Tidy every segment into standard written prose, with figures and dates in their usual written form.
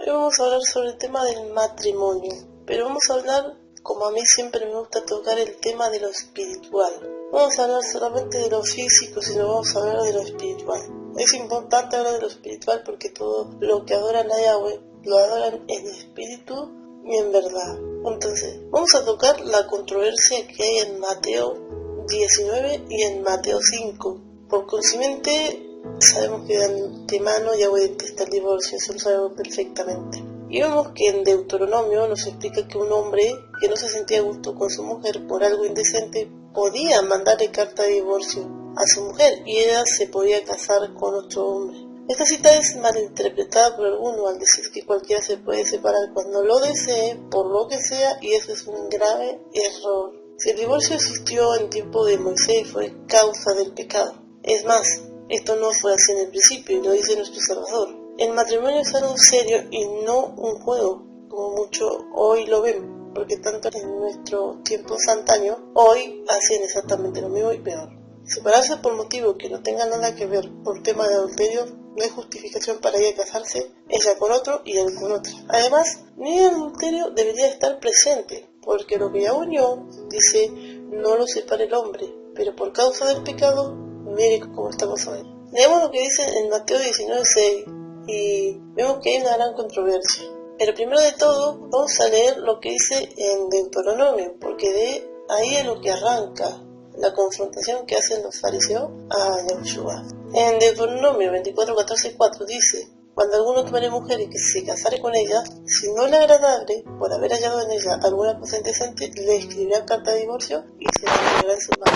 Hoy vamos a hablar sobre el tema del matrimonio, pero vamos a hablar, como a mí siempre me gusta tocar, el tema de lo espiritual. No vamos a hablar solamente de lo físico, sino vamos a hablar de lo espiritual. Es importante hablar de lo espiritual porque todo lo que adoran a Yahweh lo adoran en espíritu y en verdad. Entonces, vamos a tocar la controversia que hay en Mateo 19 y en Mateo 5. Por consiguiente, sabemos que de antemano Yahweh detesta el divorcio, eso lo sabemos perfectamente. Y vemos que en Deuteronomio nos explica que un hombre que no se sentía a gusto con su mujer por algo indecente podía mandarle carta de divorcio a su mujer y ella se podía casar con otro hombre. Esta cita es malinterpretada por algunos al decir que cualquiera se puede separar cuando lo desee, por lo que sea, y eso es un grave error. Si el divorcio existió en tiempo de Moisés fue causa del pecado. Es más, esto no fue así en el principio y lo dice nuestro Salvador. El matrimonio es algo serio y no un juego, como muchos hoy lo ven, porque tanto en nuestro tiempo antaño, hoy hacen exactamente lo mismo y peor. Separarse por motivo que no tenga nada que ver por tema de adulterio no es justificación para ella casarse, ella con otro y él con otra. Además, ni el adulterio debería estar presente, porque lo que ya unió, dice, no lo separe el hombre, pero por causa del pecado, mire cómo estamos hoy. Leemos lo que dice en Mateo 19:6 y vemos que hay una gran controversia. Pero primero de todo, vamos a leer lo que dice en Deuteronomio, porque de ahí es lo que arranca la confrontación que hacen los fariseos a Yahushua. En Deuteronomio 24:14-4 dice: cuando alguno tomare mujer y que se casare con ella, si no le agradable, por haber hallado en ella alguna cosa indecente, le escribirá carta de divorcio y se la entregará en su mano.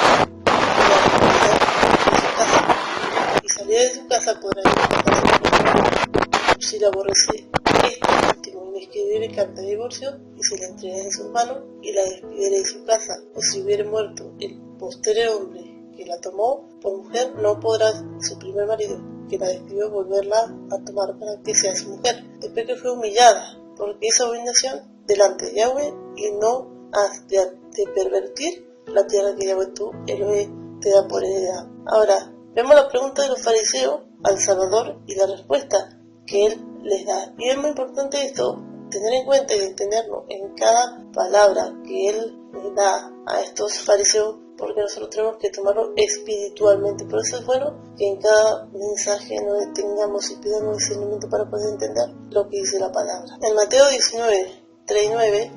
Y salirá de su casa podrá ir a casarse con ella. Si la aborrece este último, le escribiré carta de divorcio y se la entregará en sus manos y la despidiré de su casa. O si hubiere muerto el posterior hombre que la tomó por mujer, no podrá su primer marido que la despidió volverla a tomar para que sea su mujer, después que fue humillada, porque hizo abominación delante de Yahweh y no has de pervertir la tierra que Yahweh tú, Elohé, te da por heredad. Ahora, vemos la pregunta de los fariseos al Salvador y la respuesta que él les da. Y es muy importante esto, tener en cuenta y entenderlo en cada palabra que él les da a estos fariseos, porque nosotros tenemos que tomarlo espiritualmente. Por eso es bueno que en cada mensaje nos detengamos y pidamos discernimiento para poder entender lo que dice la palabra. En Mateo 19:3-9,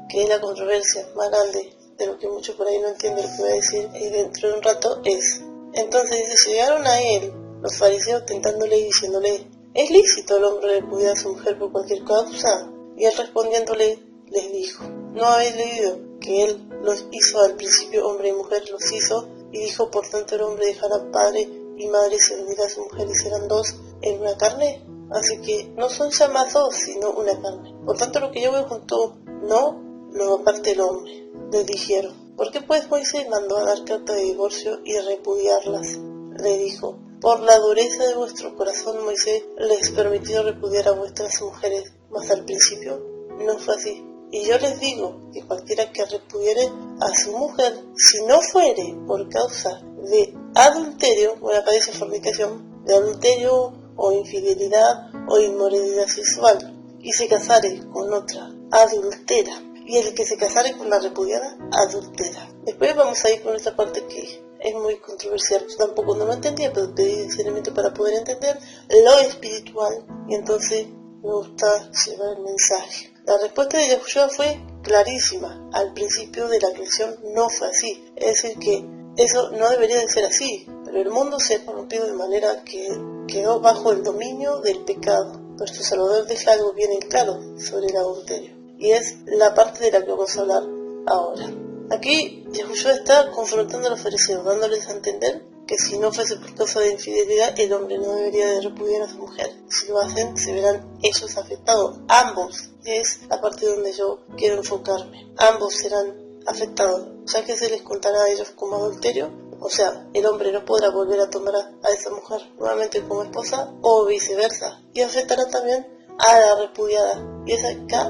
que es la controversia más grande de lo que muchos por ahí no entienden lo que voy a decir, y dentro de un rato es: entonces dice, llegaron a él los fariseos tentándole y diciéndole: ¿es lícito al hombre repudiar a su mujer por cualquier causa? Y él respondiéndole les dijo: ¿no habéis leído que él los hizo al principio hombre y mujer los hizo? Y dijo: por tanto el hombre dejará padre y madre y se unirá a su mujer y serán dos en una carne. Así que no son llamados dos, sino una carne. Por tanto lo que Yahweh juntó, no lo aparte el hombre. Les dijeron: ¿por qué pues Moisés mandó a dar carta de divorcio y repudiarlas? Le dijo: por la dureza de vuestro corazón Moisés les permitió repudiar a vuestras mujeres, mas al principio no fue así. Y yo les digo que cualquiera que repudiere a su mujer, si no fuere por causa de adulterio, o la aparece fornicación, de adulterio o infidelidad o inmoralidad sexual, y se casare con otra adultera, y el que se casare con la repudiada, adultera. Después vamos a ir con esta parte que es muy controversial. Yo tampoco no lo entendía, pero pedí discernimiento para poder entender lo espiritual, y entonces me gusta llevar el mensaje. La respuesta de Yahushua fue clarísima. Al principio de la creación no fue así. Es decir, que eso no debería de ser así. Pero el mundo se corrompió de manera que quedó bajo el dominio del pecado. Nuestro Salvador deja algo bien en claro sobre el adulterio. Y es la parte de la que vamos a hablar ahora. Aquí Yahushua está confrontando a los fariseos, dándoles a entender que si no fuese por causa de infidelidad, el hombre no debería de repudiar a su mujer. Si lo hacen, se verán ellos afectados. Ambos, es la parte donde yo quiero enfocarme. Ambos serán afectados, ya que se les contará a ellos como adulterio. O sea, el hombre no podrá volver a tomar a esa mujer nuevamente como esposa, o viceversa. Y afectará también a la repudiada. Y es acá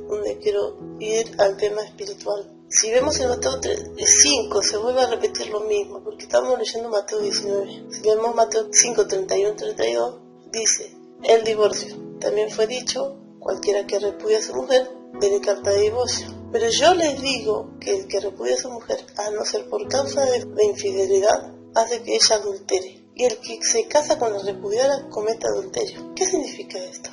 donde quiero ir al tema espiritual. Si vemos en Mateo 5, se vuelve a repetir lo mismo, porque estamos leyendo Mateo 19. Si vemos Mateo 5, 31-32, dice: el divorcio también fue dicho cualquiera que repudia a su mujer debe carta de divorcio. Pero yo les digo que el que repudia a su mujer, a no ser por causa de infidelidad, hace que ella adultere. Y el que se casa con la repudiada comete adulterio. ¿Qué significa esto?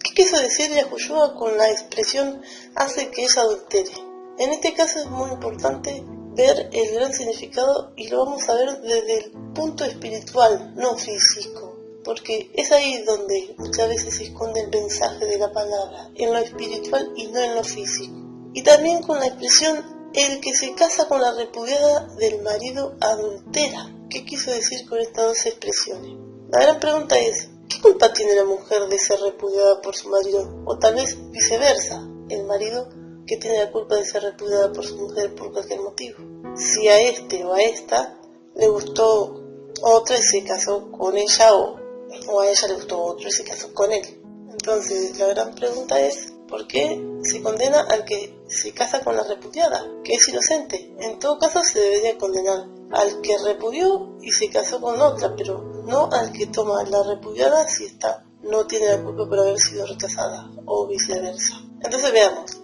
¿Qué quiso decir Yahushua con la expresión hace que ella adultere? En este caso es muy importante ver el gran significado y lo vamos a ver desde el punto espiritual, no físico, porque es ahí donde muchas veces se esconde el mensaje de la palabra, en lo espiritual y no en lo físico. Y también con la expresión el que se casa con la repudiada del marido adultera. ¿Qué quiso decir con estas dos expresiones? La gran pregunta es, ¿qué culpa tiene la mujer de ser repudiada por su marido? O tal vez viceversa, el marido que tiene la culpa de ser repudiada por su mujer por cualquier motivo. Si a este o a esta le gustó otra y se casó con ella, o a ella le gustó otro y se casó con él. Entonces la gran pregunta es, ¿por qué se condena al que se casa con la repudiada, que es inocente? En todo caso se debería condenar al que repudió y se casó con otra, pero no al que toma la repudiada si esta no tiene la culpa por haber sido rechazada, o viceversa. Entonces veamos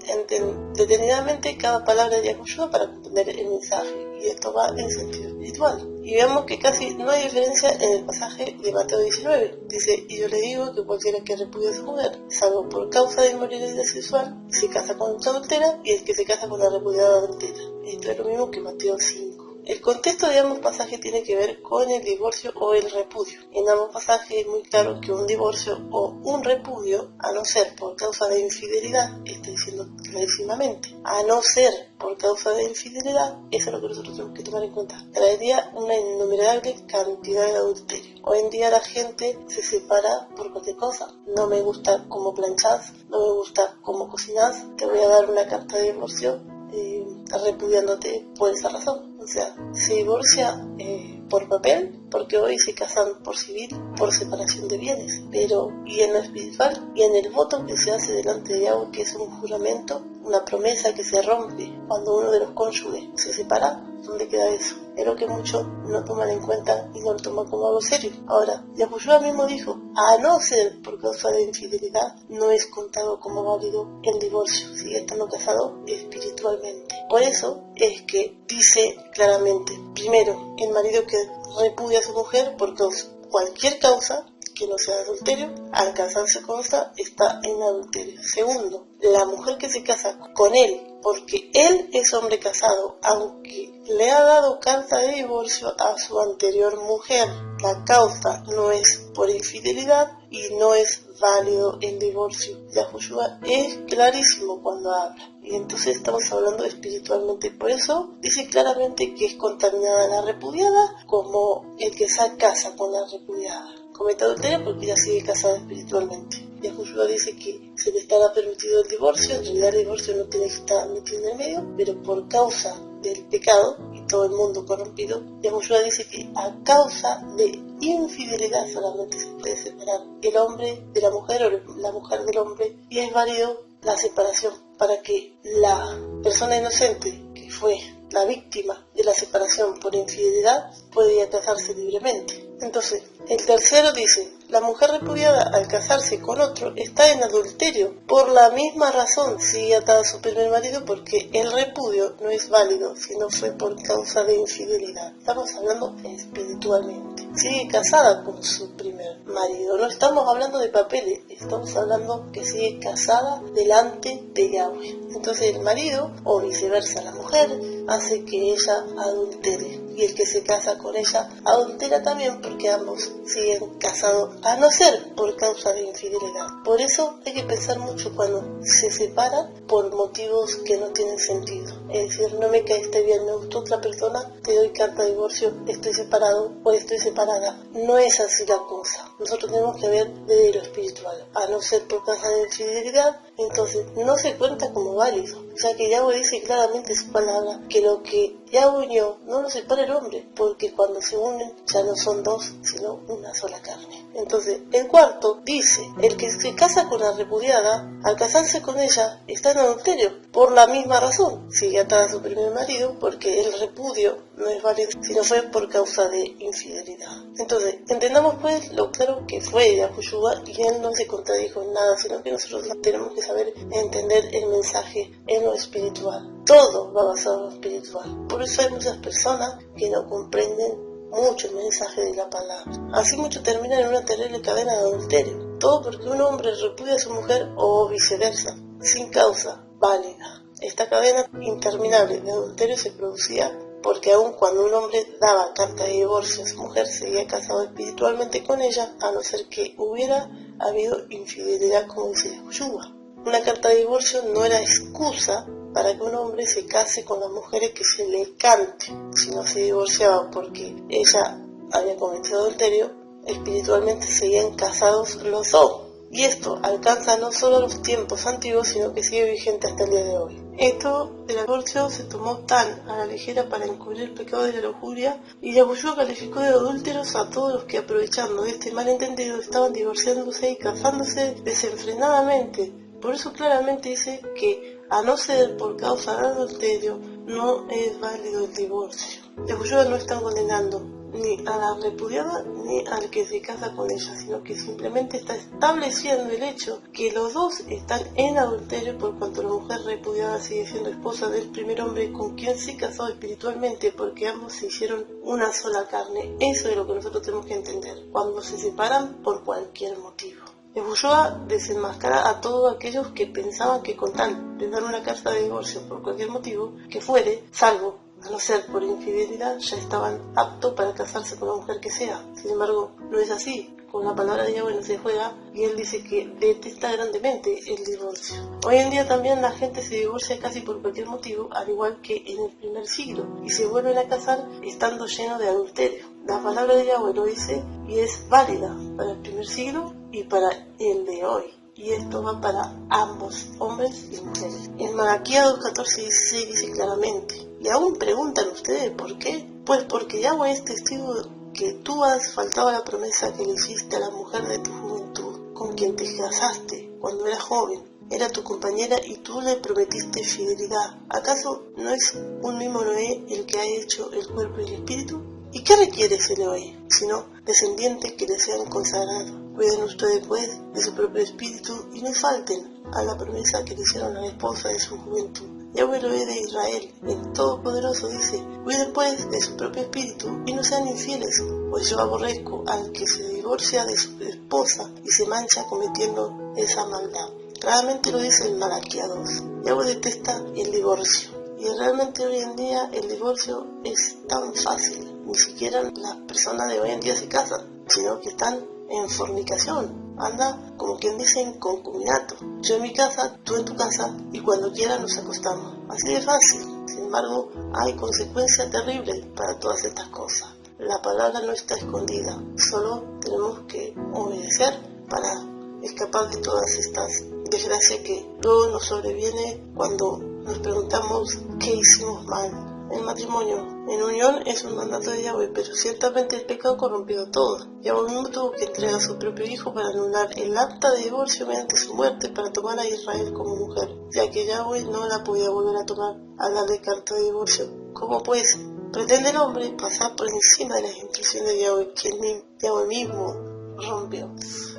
detenidamente cada palabra de Yahushua para comprender el mensaje, y esto va en sentido espiritual. Y veamos que casi no hay diferencia en el pasaje de Mateo 19. Dice, y yo le digo que cualquiera que repudie a su mujer, salvo por causa de inmoralidad sexual, se casa con otra adultera, y el que se casa con la repudiada adultera. Esto es lo mismo que Mateo 5. El contexto de ambos pasajes tiene que ver con el divorcio o el repudio. En ambos pasajes es muy claro que un divorcio o un repudio, a no ser por causa de infidelidad, está diciendo clarísimamente, a no ser por causa de infidelidad, eso es lo que nosotros tenemos que tomar en cuenta, traería una innumerable cantidad de adulterio. Hoy en día la gente se separa por cualquier cosa. No me gusta cómo planchás, no me gusta cómo cocinás, te voy a dar una carta de divorcio repudiándote por esa razón. O sea, se divorcia por papel, porque hoy se casan por civil, por separación de bienes, pero y en lo espiritual y en el voto que se hace delante de Yahweh, que es un juramento, una promesa que se rompe cuando uno de los cónyuges se separa. ¿Dónde queda eso? Es lo que muchos no toman en cuenta y no lo toman como algo serio. Ahora, Yahushua mismo dijo, a no ser por causa de infidelidad, no es contado como válido el divorcio, sigue estando casado espiritualmente. Por eso es que dice claramente, primero, el marido que repudia a su mujer por cualquier causa que no sea adulterio, al casarse con esta está en adulterio. Segundo, la mujer que se casa con él porque él es hombre casado, aunque le ha dado carta de divorcio a su anterior mujer, la causa no es por infidelidad y no es válido el divorcio. Yahushua es clarísimo cuando habla, y entonces estamos hablando espiritualmente. Por eso dice claramente que es contaminada la repudiada como el que se casa con la repudiada. Comete adulterio porque ya sigue casada espiritualmente. Yahushua dice que se le estará permitido el divorcio, en realidad el divorcio no tiene que estar metido en el medio, pero por causa del pecado y todo el mundo corrompido, Yahushua dice que a causa de infidelidad solamente se puede separar el hombre de la mujer o la mujer del hombre, y es válido la separación para que la persona inocente que fue la víctima de la separación por infidelidad puede ir a casarse libremente. Entonces, el tercero dice, la mujer repudiada al casarse con otro está en adulterio. Por la misma razón sigue atada a su primer marido, porque el repudio no es válido si no fue por causa de infidelidad. Estamos hablando espiritualmente. Sigue casada con su primer marido. No estamos hablando de papeles, estamos hablando que sigue casada delante de Yahweh. Entonces el marido, o viceversa la mujer, hace que ella adultere. Y el que se casa con ella adultera también, porque ambos siguen casados, a no ser por causa de infidelidad. Por eso hay que pensar mucho cuando se separan por motivos que no tienen sentido. Es decir, no me caíste bien, me gustó otra persona, te doy carta de divorcio, estoy separado o estoy separada. No es así la cosa. Nosotros tenemos que ver desde lo espiritual. A no ser por causa de infidelidad, entonces no se cuenta como válido. Ya que Yahweh dice claramente en su palabra que lo que Yahweh unió no lo separa el hombre, porque cuando se unen ya no son dos, sino una sola carne. Entonces, el cuarto dice, el que se casa con la repudiada, al casarse con ella, está en adulterio, por la misma razón. Sigue atada a su primer marido, porque el repudio no es válido si no fue por causa de infidelidad. Entonces, entendamos pues lo claro que fue Yahushua, y él no se contradijo en nada, sino que nosotros tenemos que saber entender el mensaje en lo espiritual. Todo va basado en lo espiritual. Por eso hay muchas personas que no comprenden mucho el mensaje de la palabra. Así mucho termina en una terrible cadena de adulterio. Todo porque un hombre repudia a su mujer o viceversa, sin causa válida. Esta cadena interminable de adulterio se producía porque aun cuando un hombre daba carta de divorcio a su mujer, seguía casado espiritualmente con ella, a no ser que hubiera habido infidelidad, como dice Yahushua. Una carta de divorcio no era excusa para que un hombre se case con las mujeres que se le cante. Si no se divorciaba porque ella había cometido adulterio, espiritualmente seguían casados los dos. Y esto alcanza no solo los tiempos antiguos, sino que sigue vigente hasta el día de hoy. Esto del divorcio se tomó tan a la ligera para encubrir el pecado de la lujuria, y Yahushua calificó de adúlteros a todos los que, aprovechando este malentendido, estaban divorciándose y casándose desenfrenadamente. Por eso claramente dice que, a no ser por causa de adulterio, no es válido el divorcio. Yahushua no está condenando ni a la repudiada ni al que se casa con ella, sino que simplemente está estableciendo el hecho que los dos están en adulterio, por cuanto la mujer repudiada sigue siendo esposa del primer hombre con quien se casó espiritualmente, porque ambos se hicieron una sola carne. Eso es lo que nosotros tenemos que entender cuando se separan por cualquier motivo. Yahushua desenmascara a todos aquellos que pensaban que con tal de dar una carta de divorcio por cualquier motivo que fuere, salvo a no ser por infidelidad, ya estaban aptos para casarse con la mujer que sea. Sin embargo, no es así. Con la palabra de Yahweh no se juega, y él dice que detesta grandemente el divorcio. Hoy en día también la gente se divorcia casi por cualquier motivo, al igual que en el primer siglo, y se vuelven a casar estando llenos de adulterio. La palabra de Yahweh lo dice y es válida para el primer siglo y para el de hoy. Y esto va para ambos, hombres y mujeres. En Malaquías 2:14-16 dice claramente: y aún preguntan ustedes ¿por qué? Pues porque Yahweh es testigo que tú has faltado a la promesa que le hiciste a la mujer de tu juventud, con quien te casaste cuando eras joven. Era tu compañera y tú le prometiste fidelidad. ¿Acaso no es un mismo Noé el que ha hecho el cuerpo y el espíritu? ¿Y qué requiere ese Noé, sino descendientes que le sean consagrados? Cuiden ustedes pues de su propio espíritu y no falten a la promesa que le hicieron a la esposa de su juventud. Yahweh Elohim de Israel, el Todopoderoso, dice: cuiden pues de su propio espíritu y no sean infieles, pues yo aborrezco al que se divorcia de su esposa y se mancha cometiendo esa maldad. Claramente lo dice en Malaquías 2. Yahweh detesta el divorcio, y realmente hoy en día el divorcio es tan fácil. Ni siquiera las personas de hoy en día se casan, sino que están en fornicación. Anda, como quien dice, en concubinato. Yo en mi casa, tú en tu casa, y cuando quiera nos acostamos. Así de fácil. Sin embargo, hay consecuencias terribles para todas estas cosas. La palabra no está escondida, solo tenemos que obedecer para escapar de todas estas desgracias que luego nos sobreviene cuando nos preguntamos qué hicimos mal. El matrimonio en unión es un mandato de Yahweh, pero ciertamente el pecado corrompió todo. Yahweh mismo tuvo que entregar a su propio hijo para anular el acta de divorcio mediante su muerte, para tomar a Israel como mujer, ya que Yahweh no la podía volver a tomar al darle carta de divorcio. ¿Cómo pues pretende el hombre pasar por encima de las instrucciones de Yahweh, que Yahweh mismo rompió?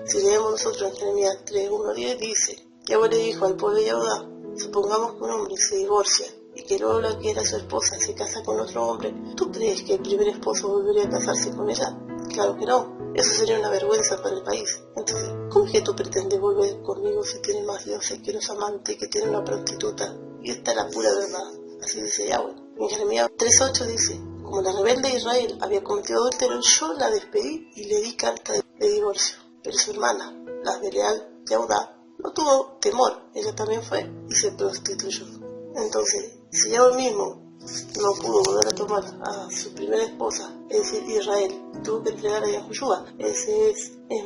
Si leemos nosotros en Jeremías 3:1-10, dice: Yahweh le dijo al pueblo de Yahudá: supongamos que un hombre se divorcia y que luego la que era su esposa se casa con otro hombre, ¿tú crees que el primer esposo volvería a casarse con ella? Claro que no. Eso sería una vergüenza para el país. Entonces, ¿cómo es que tú pretendes volver conmigo si tienes más dioses que los amantes, que tiene una prostituta? Y esta es la pura verdad. Así dice Yahweh. En Jeremías 3:8 dice: como la rebelde Israel había cometido adulterio, yo la despedí y le di carta de divorcio. Pero su hermana, la de leal Yahudá, no tuvo temor. Ella también fue y se prostituyó. Entonces, si Yahweh mismo no pudo volver a tomar a su primera esposa, es decir, Israel, tuvo que entregar a Yahushua. Es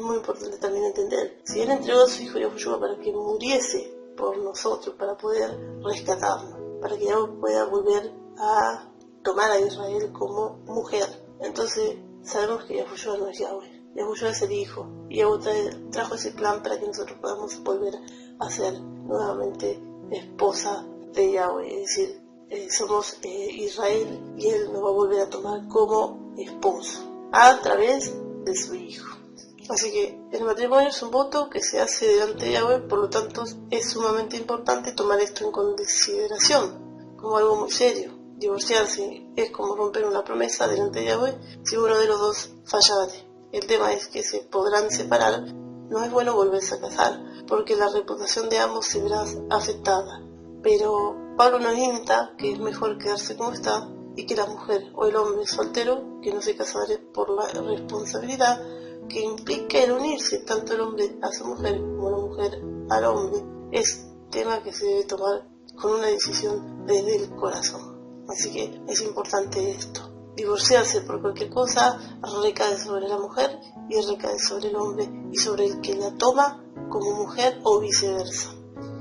muy importante también entender. Si él entregó a su hijo Yahushua para que muriese por nosotros, para poder rescatarnos, para que Yahweh pueda volver a tomar a Israel como mujer, entonces sabemos que Yahushua no es Yahweh. Yahushua es el hijo, y Yahweh trajo ese plan para que nosotros podamos volver a ser nuevamente esposa de Yahweh, es decir, somos Israel y él nos va a volver a tomar como esposo a través de su hijo. Así que el matrimonio es un voto que se hace delante de Yahweh, por lo tanto es sumamente importante tomar esto en consideración como algo muy serio. Divorciarse es como romper una promesa delante de Yahweh si uno de los dos fallare. El tema es que se podrán separar. No es bueno volverse a casar porque la reputación de ambos se verá afectada. Pero Pablo nos insta que es mejor quedarse como está y que la mujer o el hombre soltero que no se casare por la responsabilidad que implica el unirse tanto el hombre a su mujer como la mujer al hombre, es tema que se debe tomar con una decisión desde el corazón. Así que es importante esto. Divorciarse por cualquier cosa recae sobre la mujer y recae sobre el hombre y sobre el que la toma como mujer o viceversa.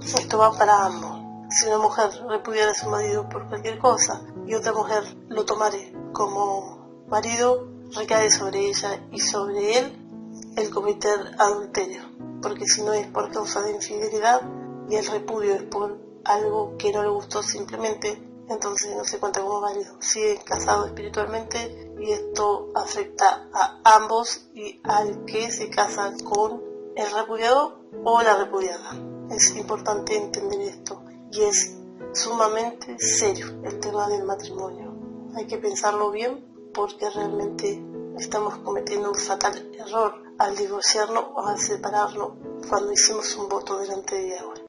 Esto va para ambos. Si una mujer repudiara a su marido por cualquier cosa y otra mujer lo tomare como marido, recae sobre ella y sobre él el cometer adulterio, porque si no es por causa de infidelidad y el repudio es por algo que no le gustó simplemente, entonces no se cuenta como válido. Siguen casados espiritualmente y esto afecta a ambos y al que se casa con el repudiado o la repudiada. Es importante entender esto y es sumamente serio el tema del matrimonio. Hay que pensarlo bien porque realmente estamos cometiendo un fatal error al divorciarnos o al separarnos cuando hicimos un voto delante de Yahweh.